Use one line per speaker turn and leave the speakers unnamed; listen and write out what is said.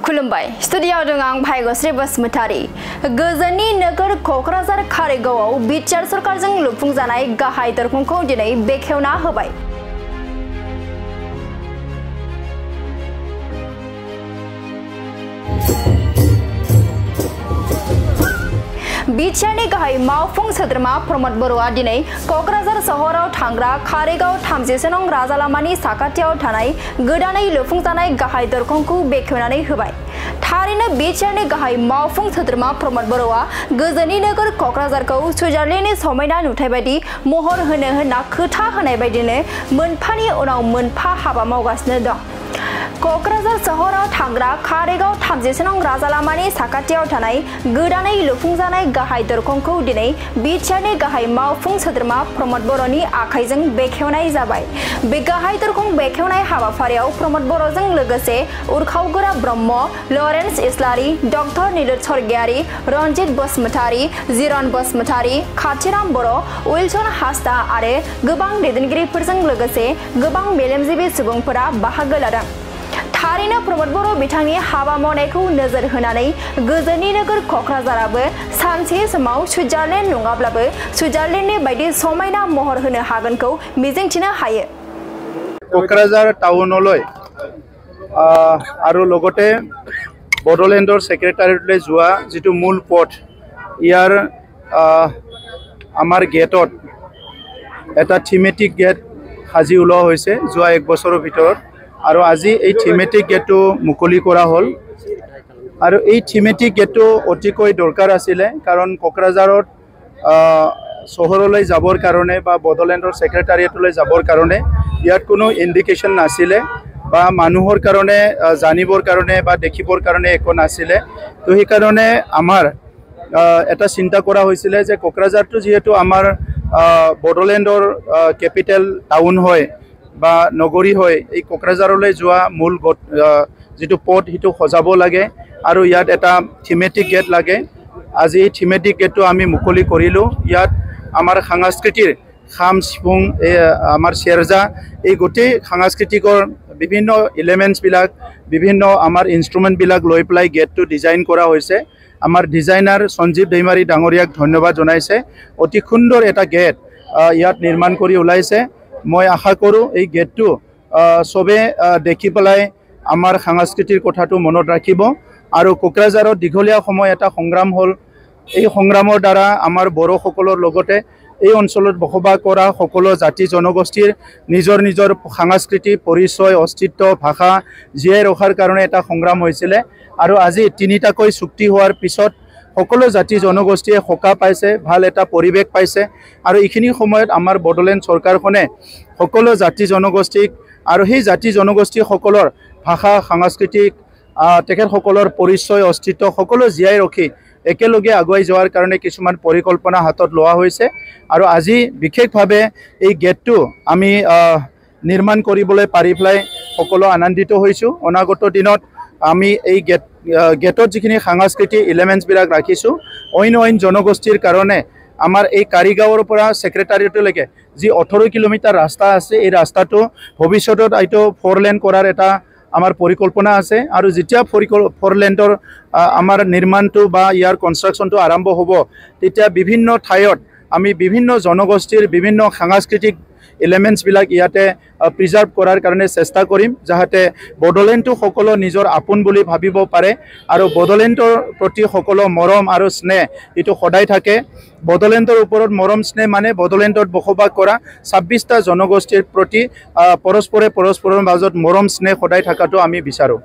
खुलुमबाय स्टुडियाव दं आं भाग्यश्री बसुमतारी गोजोननि नोगोर कक्राझार कारिगावआव बिटिआर सरकारजों लुफुंजानाय गाहाय दरखंखौ दिनै बेखेवना होबाय। बिटिआरनि गाहाय मावफुं सोद्रोमा प्रमद बर'आ दिनै कक्राझार सहराव थांग्रा कारिगाव 30 नं राजालामानि साखाथियाव थानाय गोदानै लुफुंजानाय गाहाय दरखंखौ बेखेवनानै होबाय। थारैनो बिटिआरनि गाहाय मावफुं सोद्रोमा प्रमद बर'आ गोजोननि नोगोर कक्राझारखौ सुइजारलेन्डनि समायना नुथाय बायदि महर होनो होनना खोथा होनाय बायदिनो मोनफानि उनाव मोनफा हाबा मावगासिनो दं। कक्राझार सहराव थांग्रा कारिगाव 30 नं राजालामानि साखाथियाव थानाय गोदानै लुफुंजानाय गाहाय दरखंखौ दिनै बिटिआरनि गाहाय मावफुं सोद्रोमा प्रमद बर'नि आखाइजों बेखेवनाय जाबाय। बे गाहाय दरखं बेखेवनाय हाबाफारियाव प्रमद बर'जों लोगोसे उरखावगोरा ब्रह्म, लरेन्स इस्लारि, डक्टर नीलुत स्वर्गियारि, रनजित बसुमतारी, जिरन बसुमतारी, खाथिराम बर', उइलसन हासदा आरो गोबां दैदेनगिरिफोरजों लोगोसे गोबां मेलेमजिबि सुबुंफोरा बाहागो लादों। थारैनो प्रमद बर' बिथांनि हाबा मावनायखौ नोजोर होनानै गोजोननि नोगोर कक्राझाराबो सानसे समाव सुइजारलेन्ड नङाब्लाबो सुइजारलेन्डनि बायदि समायना महर होनो हागोनखौ मिजिंथिनो हायो।
कक्राझार टाउनলৈ আৰু লগতে বড়োলেণ্ডৰ সেক্ৰেটাৰিয়েটলৈ যোৱা যেটো মূল পথ ইয়াৰ আমাৰ গেটত এটা থিমেটিক গেট সাজি ওলোৱা হৈছে যোৱা এক বছৰৰ ভিতৰত। আৰু আজি এই থিমেটিক গেটটো মুকলি কৰা হ'ল আৰু এই থিমেটিক গেটটো অতিকৈ দৰকাৰ আছিল কাৰণ কোকৰাঝাৰত চহৰলৈ যাবৰ কাৰণে বা বড়োলেণ্ডৰ সেক্ৰেটাৰিয়েটলৈ যাবৰ কাৰণে ইয়াত কোনো ইন্ডিকেশন নাছিল বা মানুহৰ কাৰণে জানিবৰ কাৰণে বা দেখিবৰ কাৰণে একো নাছিল। তো সেই কাৰণে আমাৰ এটা চিন্তা কৰা হৈছিল যে কোকৰাঝাৰটো যেহেতু আমাৰ বড়োলেণ্ডৰ কেপিটেল টাউন হয় বা নগৰী হয়, এই কোকৰাঝাৰলৈ যোৱা মূল যেটো পথ হিটো সজাব লাগে আৰু ইয়াত এটা থিমেটিক গেট লাগে। আজি এই থিমেটিক গেটটো আমি মুকলি কৰিলো। ইয়াত আমাৰ সাংস্কৃতিৰ খাম সিফুং আমাৰ চেৰজা এই গোটেই সাংস্কৃতিকৰ বিভিন্ন এলিমেন্টস বিলাক বিভিন্ন আমাৰ ইনস্ট্ৰুমেন্ট বিলাক লৈ পেলাই গেটটো ডিজাইন কৰা হৈছে। আমাৰ ডিজাইনাৰ সঞ্জীৱ দৈমাৰী ডাঙৰীয়াক ধন্যবাদ জনাইছে। অতি সুন্দৰ এটা গেট ইয়াত নিৰ্মাণ কৰি ওলাইছে। মই আশা কৰোঁ এই গেটটো সবে দেখি পেলাই আমাৰ সাংস্কৃতিৰ কথাটো মনত ৰাখিব আৰু কোকৰাঝাৰত দীঘলীয়া সময় এটা সংগ্ৰাম হ'ল। এই সংগ্ৰামৰ দ্বাৰা আমাৰ বড়োসকলৰ লগতে এই অঞ্চলত বসবাস কৰা সকলো জাতি জনগোষ্ঠীৰ নিজৰ নিজৰ সাংস্কৃতিক পৰিচয় অস্তিত্ব ভাষা জীয়াই ৰখাৰ কাৰণে এটা সংগ্ৰাম হৈছিল আৰু আজি তিনিটাকৈ চুক্তি হোৱাৰ পিছত সকলো জাতি জনগোষ্ঠীয়ে সকাহ পাইছে, ভাল এটা পৰিৱেশ পাইছে আৰু এইখিনি সময়ত আমাৰ বড়োলেণ্ড চৰকাৰখনে সকলো জাতি জনগোষ্ঠীক আৰু সেই জাতি জনগোষ্ঠীসকলৰ ভাষা সাংস্কৃতিক তেখেতসকলৰ পৰিচয় অস্তিত্ব সকলো জীয়াই ৰাখি একেলগে আগুৱাই যোৱাৰ কাৰণে কিছুমান পৰিকল্পনা হাতত লোৱা হৈছে আৰু আজি বিশেষভাৱে এই গেটটো আমি নিৰ্মাণ কৰিবলৈ পাৰি পেলাই সকলো আনন্দিত হৈছোঁ। অনাগত দিনত আমি এই গেটত যিখিনি সাংস্কৃতিক এলিমেন্টস বিলাক ৰাখিছোঁ অইন জনগোষ্ঠীৰ কাৰণে আমাৰ এই কাৰিগাঁৱৰ পৰা সেক্ৰেটাৰিয়েটলৈকে যি 18 কিলোমিটাৰ ৰাস্তা আছে এই ৰাস্তাটো ভৱিষ্যতত এইটো 4 লেন কৰাৰ এটা আমাৰ পৰিকল্পনা আছে আৰু যেতিয়া 4 লেনৰ আমাৰ নিৰ্মাণটো বা ইয়াৰ কনষ্ট্ৰাকশনটো আৰম্ভ হ'ব তেতিয়া বিভিন্ন ঠাইত আমি বিভিন্ন জনগোষ্ঠীৰ বিভিন্ন সাংস্কৃতিক এলিমেন্টস বিলাক ইয়াতে প্ৰিজাৰ্ভ কৰাৰ কাৰণে চেষ্টা কৰিম যাতে বড়োলেণ্ডটো সকলো নিজৰ আপোন বুলি ভাবিব পাৰে আৰু বড়োলেণ্ডৰ প্ৰতি সকলো মৰম আৰু স্নেহ এটো সদায় থাকে। বড়োলেণ্ডৰ ওপৰত মৰম স্নেহ মানে বড়োলেণ্ডত বসবাস কৰা 26টা জনগোষ্ঠীৰ প্ৰতি পৰস্পৰৰ মাজত মৰম স্নেহ সদায় থকাটো আমি বিচাৰোঁ।